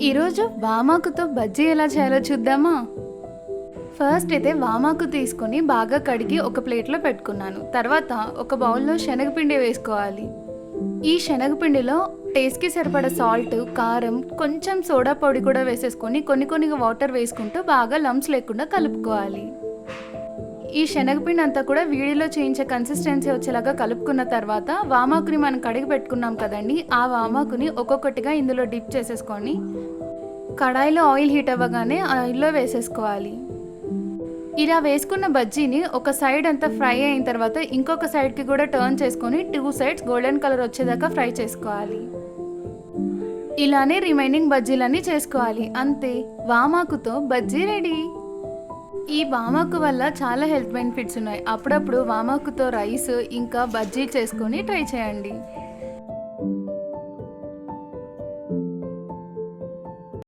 ఈరోజు వామాకుతో బజ్జీ ఎలా చేయాలో చూద్దామా. ఫస్ట్ అయితే వామాకు తీసుకొని బాగా కడిగి ఒక ప్లేట్లో పెట్టుకున్నాను. తర్వాత ఒక బౌల్లో శనగపిండి వేసుకోవాలి. ఈ శనగపిండిలో టేస్ట్కి సరిపడ సాల్ట్, కారం, కొంచెం సోడా పొడి కూడా వేసేసుకొని కొన్ని వాటర్ వేసుకుంటూ బాగా లంప్స్ లేకుండా కలుపుకోవాలి. ఈ శనగపిండి అంతా కూడా వీడియోలో చేయించే కన్సిస్టెన్సీ వచ్చేలాగా కలుపుకున్న తర్వాత వామాకుని మనం కడిగి పెట్టుకున్నాం కదండి, ఆ వామాకుని ఒక్కొక్కటిగా ఇందులో డిప్ చేసేసుకొని కడాయిలో ఆయిల్ హీట్ అవ్వగానే ఆయిల్లో వేసేసుకోవాలి. ఇలా వేసుకున్న బజ్జీని ఒక సైడ్ అంతా ఫ్రై అయిన తర్వాత ఇంకొక సైడ్కి కూడా టర్న్ చేసుకొని 2 సైడ్స్ గోల్డెన్ కలర్ వచ్చేదాకా ఫ్రై చేసుకోవాలి. ఇలానే రిమైనింగ్ బజ్జీలన్నీ చేసుకోవాలి. అంతే, వామాకుతో బజ్జీ రెడీ. ఈ వామాకు వల్ల చాలా హెల్త్ బెనిఫిట్స్ ఉన్నాయి. అప్పుడప్పుడు వామాకుతో రైస్ ఇంకా బజ్జీ చేసుకొని ట్రై చేయండి.